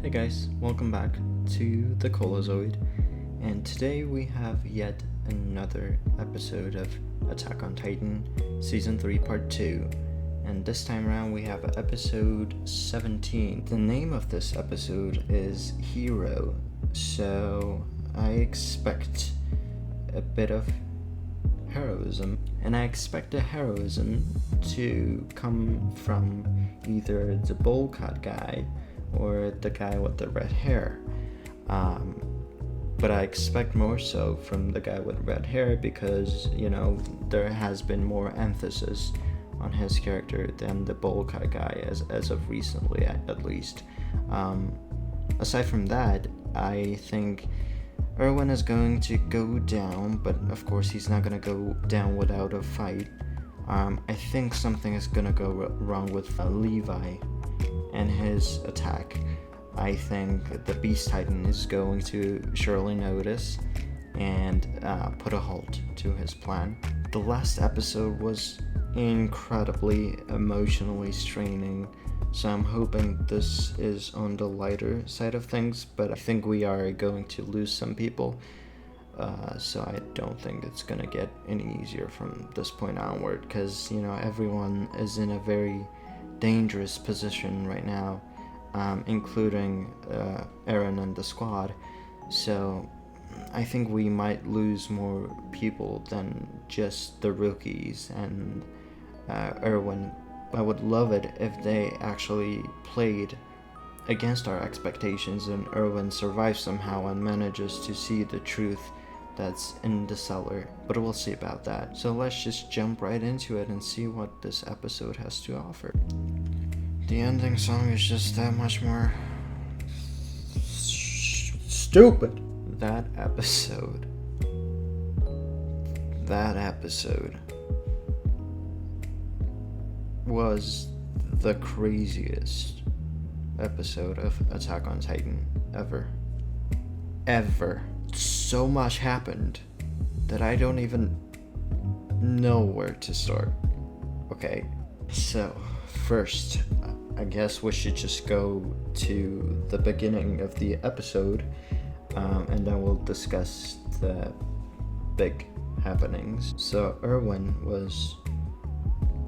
Hey guys, welcome back to the Colozoid, and today we have yet another episode of Attack on Titan Season 3 Part 2, and this time around we have episode 17. The name of this episode is Hero, so I expect a bit of heroism, and I expect the heroism to come from either the bowl cut guy or the guy with the red hair. But I expect more so from the guy with red hair because, there has been more emphasis on his character than the bowl cut guy as of recently, at least. Aside from that, I think Erwin is going to go down, but of course he's not going to go down without a fight. I think something is going to go wrong with Levi and his attack. I think the Beast Titan is going to surely notice and put a halt to his plan. The last episode was incredibly emotionally straining, so I'm hoping this is on the lighter side of things, but I think we are going to lose some people, so I don't think it's gonna get any easier from this point onward, because everyone is in a very dangerous position right now, including Eren and the squad. So I think we might lose more people than just the rookies and Erwin. I would love it if they actually played against our expectations and Erwin survives somehow and manages to see the truth that's in the cellar, but we'll see about that. So let's just jump right into it and see what this episode has to offer. The ending song is just that much more stupid. That episode was the craziest episode of Attack on Titan ever. So much happened that I don't even know where to start. Okay, so first, I guess we should just go to the beginning of the episode, and then we'll discuss the big happenings. So Erwin was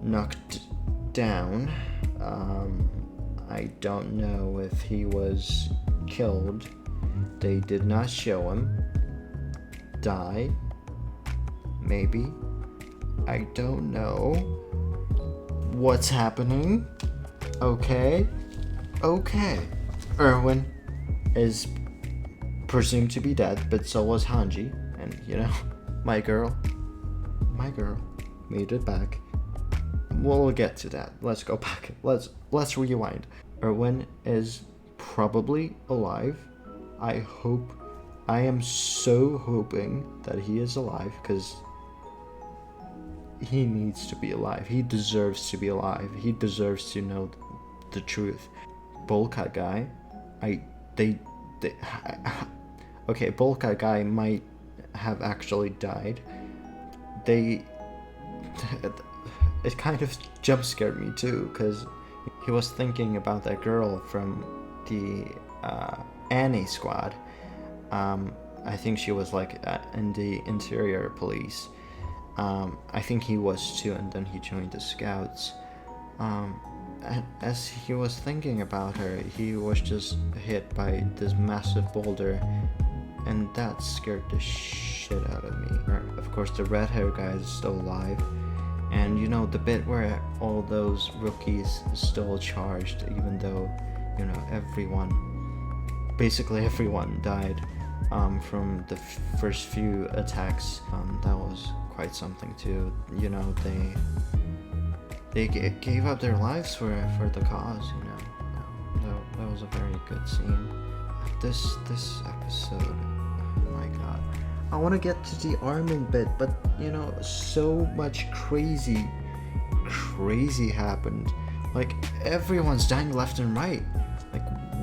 knocked down. I don't know if he was killed. They did not show him. Died? Maybe. I don't know. What's happening? Okay. Erwin is presumed to be dead, but so was Hanji. And, my girl made it back. We'll get to that. Let's go back. Let's rewind. Erwin is probably alive. I am so hoping that he is alive, because he needs to be alive. He deserves to be alive. He deserves to know the truth. Bowl cut guy, okay, bowl cut guy might have actually died. It kind of jump scared me too, because he was thinking about that girl from the Annie squad. I think she was in the interior police. I think he was too, and then he joined the scouts. As he was thinking about her, he was just hit by this massive boulder, and that scared the shit out of me. Of course, the red hair guy is still alive, and the bit where all those rookies still charged, even though basically everyone died from the first few attacks. That was quite something too. They gave up their lives for the cause. That was a very good scene. This episode, oh my god. I want to get to the Armin bit, but so much crazy happened. Everyone's dying left and right.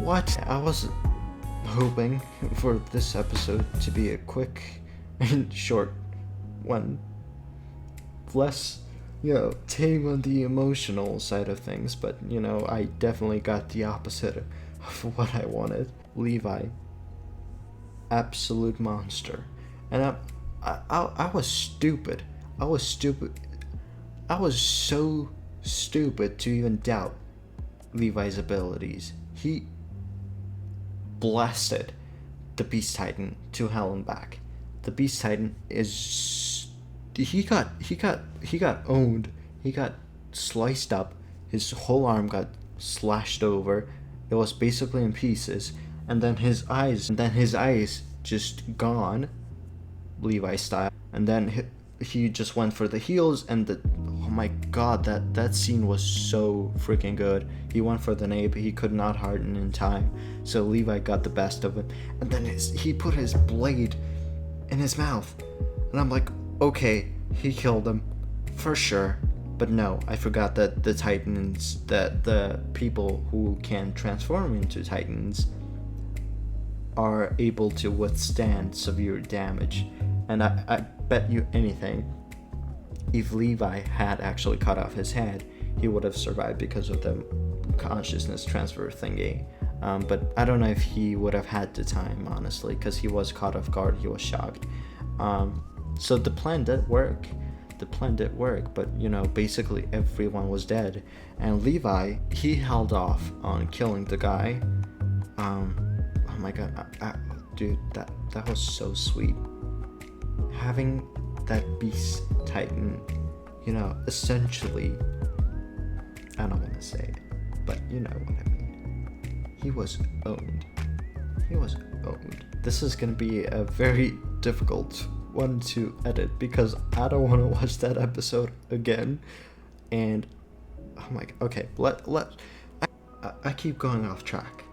What? I was hoping for this episode to be a quick and short one, less tame on the emotional side of things, but I definitely got the opposite of what I wanted. Levi, absolute monster. And I was stupid. I was so stupid to even doubt Levi's abilities. He blasted the Beast Titan to hell and back. The Beast Titan is he got owned. He got sliced up. His whole arm got slashed over. It was basically in pieces. And then his eyes just gone, Levi style. And then he just went for the heels, and oh my god, that scene was so freaking good. He went for the nape, he could not harden in time, so Levi got the best of him. And then he put his blade in his mouth, and I'm like, okay, he killed him for sure. But no, I forgot that the Titans, that the people who can transform into Titans are able to withstand severe damage. And I bet you anything, if Levi had actually cut off his head, he would have survived because of the consciousness transfer thingy. But I don't know if he would have had the time, honestly, because he was caught off guard, he was shocked. So the plan did work. But basically everyone was dead. And Levi, he held off on killing the guy. Oh my god, dude, that was so sweet. Having that Beast Titan, essentially, I don't want to say it, but you know what I mean. He was owned. This is going to be a very difficult one to edit because I don't want to watch that episode again. And oh my god, okay, I keep going off track.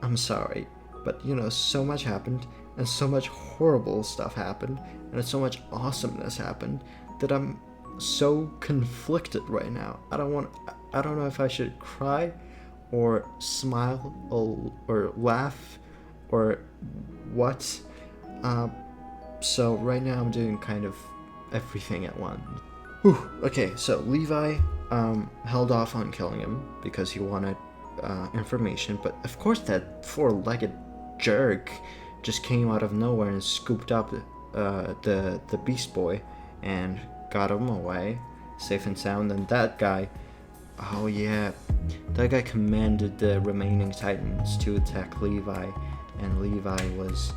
I'm sorry, but so much happened, and so much horrible stuff happened, and so much awesomeness happened that I'm so conflicted right now. I don't know if I should cry or smile or laugh or what. So right now I'm doing kind of everything at once. Whew. Okay, so Levi held off on killing him because he wanted information, but of course that four-legged jerk just came out of nowhere and scooped up the Beast Boy and got him away safe and sound. And that guy, oh yeah, that guy commanded the remaining Titans to attack Levi, and Levi was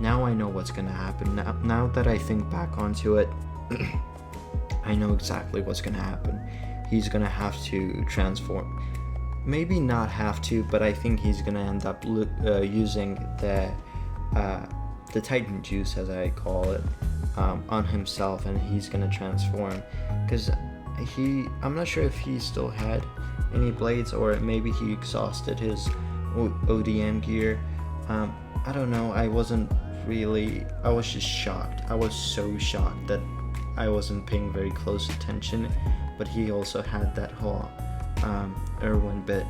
now I know what's gonna happen. Now that I think back onto it, I know exactly what's gonna happen. He's gonna have to transform. Maybe not have to, but I think he's gonna end up using the Titan juice, as I call it, on himself, and he's gonna transform. Because I'm not sure if he still had any blades, or maybe he exhausted his ODM gear. I don't know. I was just shocked. I was so shocked that I wasn't paying very close attention. But he also had that whole Irwin bit,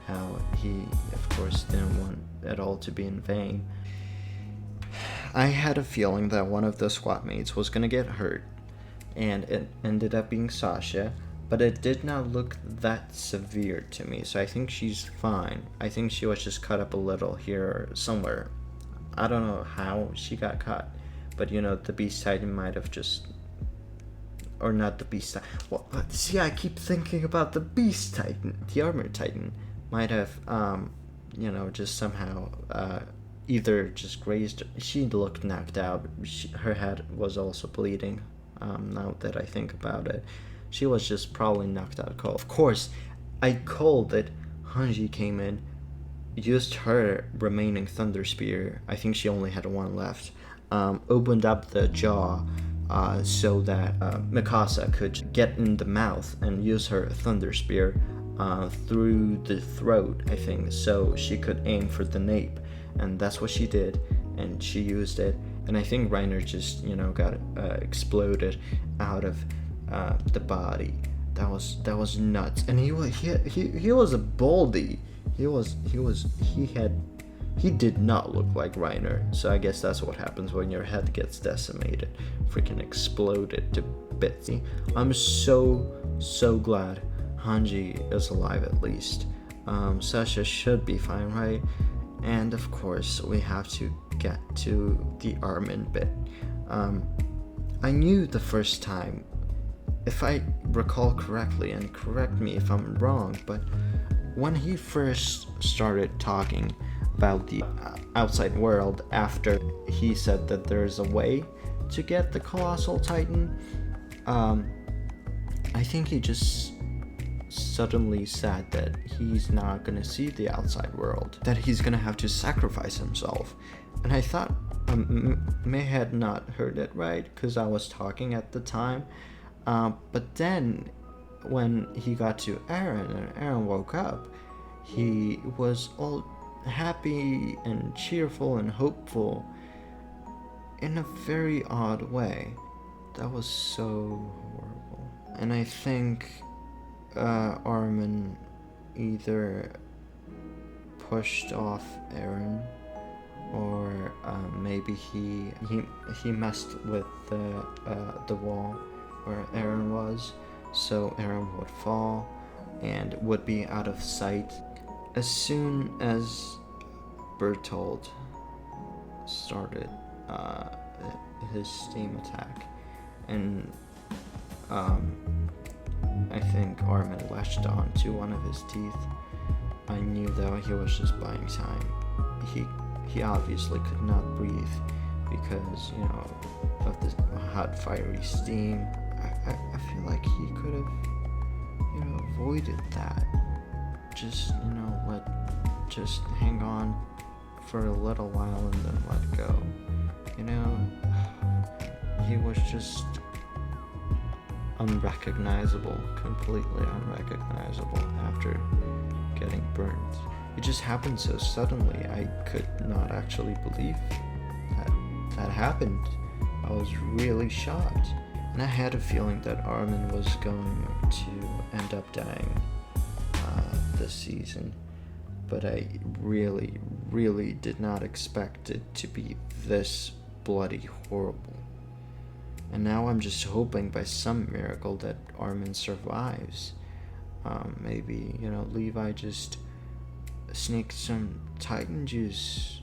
how he of course didn't want it all to be in vain. I had a feeling that one of the squad mates was gonna get hurt, and it ended up being Sasha, but it did not look that severe to me, so I think she's fine. I think she was just cut up a little here or somewhere. I don't know how she got cut, but the Beast Titan might have just, or not the Beast Titan. Well, see, I keep thinking about the Beast Titan. The Armored Titan might have, just somehow either just grazed her. She looked knocked out. Her head was also bleeding. Now that I think about it, she was just probably knocked out cold. Of course, I called it. Hanji came in, used her remaining Thunder Spear. I think she only had one left. Opened up the jaw. So that Mikasa could get in the mouth and use her Thunder Spear through the throat, I think, so she could aim for the nape. And that's what she did, and she used it. And I think Reiner just, got exploded out of the body. That was nuts. And he was a baldy. He did not look like Reiner, so I guess that's what happens when your head gets decimated. Freaking exploded to bits. I'm so glad Hanji is alive at least. Sasha should be fine, right? And of course, we have to get to the Armin bit. I knew the first time, if I recall correctly, and correct me if I'm wrong, but when he first started talking about the outside world after he said that there's a way to get the Colossal Titan, I think he just suddenly said that he's not gonna see the outside world, that he's gonna have to sacrifice himself. And I thought I may had not heard it right because I was talking at the time, but then when he got to Eren and Eren woke up, he was all happy and cheerful and hopeful in a very odd way. That was so horrible. And I think Armin either pushed off Eren, or maybe he messed with the wall where Eren was, so Eren would fall and would be out of sight. As soon as Bertold started his steam attack, and I think Armin latched on to one of his teeth, I knew that he was just buying time. He obviously could not breathe because, you know, of the hot fiery steam. I feel like he could have, you know, avoided that. Just, you know, just hang on for a little while and then let go. You know, he was just unrecognizable, completely unrecognizable after getting burned. It just happened so suddenly, I could not actually believe that happened. I was really shocked. And I had a feeling that Armin was going to end up dying this season. But I really, really did not expect it to be this bloody horrible. And now I'm just hoping by some miracle that Armin survives. Maybe, you know, Levi just sneaked some Titan juice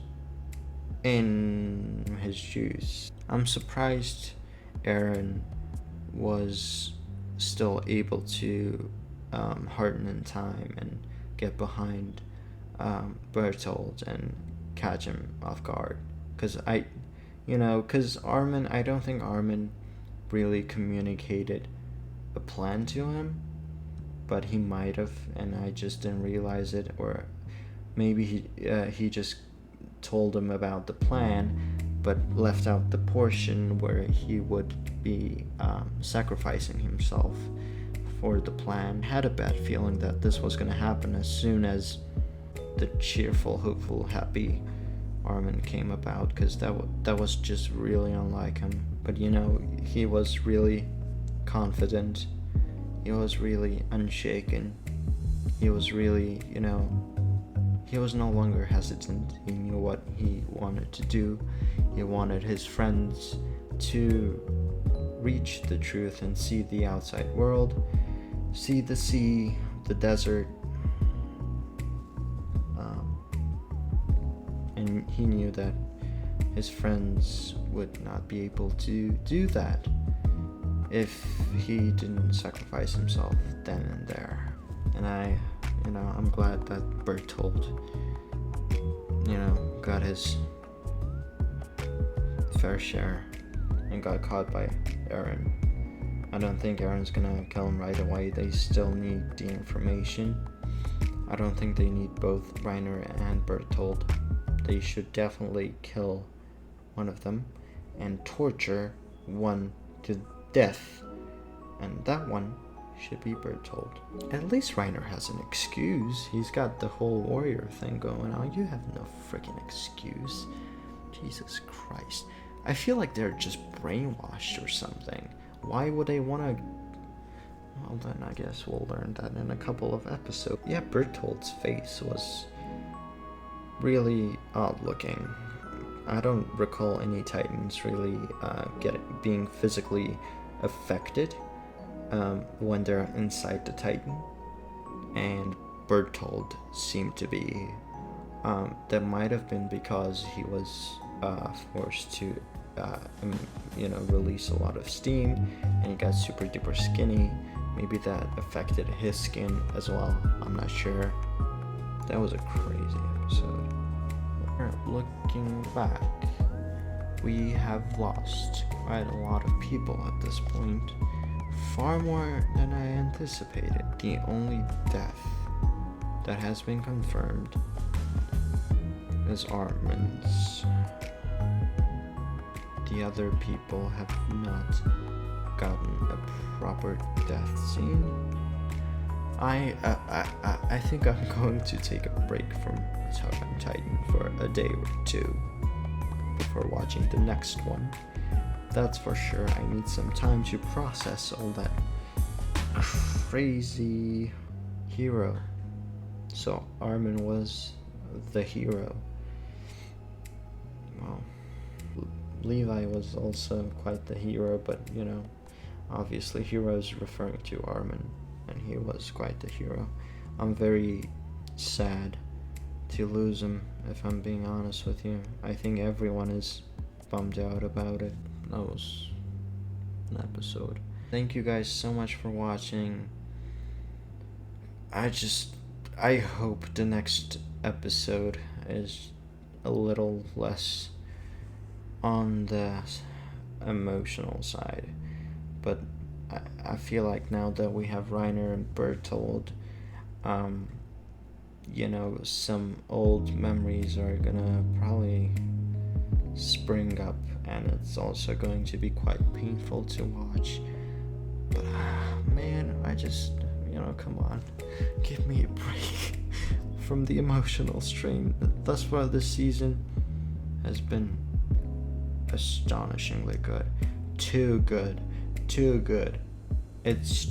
in his juice. I'm surprised Eren was still able to harden in time and get behind Bertold and catch him off guard. Because Armin, I don't think Armin really communicated a plan to him, but he might have, and I just didn't realize it, or maybe he just told him about the plan, but left out the portion where he would be sacrificing himself for the plan. I had a bad feeling that this was going to happen as soon as the cheerful, hopeful, happy Armin came about, because that was just really unlike him. But you know, he was really confident, he was really unshaken, he was really, you know, he was no longer hesitant. He knew what he wanted to do. He wanted his friends to reach the truth and see the outside world, see the sea, the desert, and he knew that his friends would not be able to do that if he didn't sacrifice himself then and there. And I'm glad that Bertold, got his fair share and got caught by Eren. I don't think Eren's gonna kill him right away. They still need the information. I don't think they need both Reiner and Bertold. They should definitely kill one of them and torture one to death, and that one should be Bertold. At least Reiner has an excuse. He's got the whole warrior thing going on. You have no freaking excuse. Jesus Christ. I feel like they're just brainwashed or something. Why would they want to... Well, then I guess we'll learn that in a couple of episodes. Yeah, Bertold's face was really odd looking. I don't recall any Titans really being physically affected when they're inside the Titan. And Bertold seemed to be. That might have been because he was forced to release a lot of steam, and he got super duper skinny. Maybe that affected his skin as well. I'm not sure. That was a crazy episode. Looking back, we have lost quite a lot of people at this point. Far more than I anticipated. The only death that has been confirmed is Armin's. The other people have not gotten a proper death scene. I think I'm going to take a break from Attack on Titan for a day or two before watching the next one. That's for sure. I need some time to process all that crazy hero. So Armin was the hero. Well, Levi was also quite the hero, but obviously hero is referring to Armin, and he was quite the hero. I'm very sad to lose him, if I'm being honest with you. I think everyone is bummed out about it. That was an episode. Thank you guys so much for watching. I hope the next episode is a little less on the emotional side, but I feel like now that we have Reiner and Bertold, some old memories are gonna probably spring up, and it's also going to be quite painful to watch. But man, I just, come on, give me a break from the emotional strain. Thus far this season has been astonishingly good. Too good. It's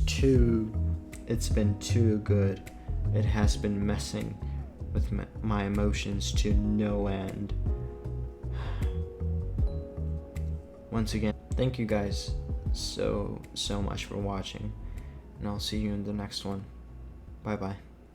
been too good. It has been messing with my emotions to no end. Once again, thank you guys so much for watching, and I'll see you in the next one. Bye bye.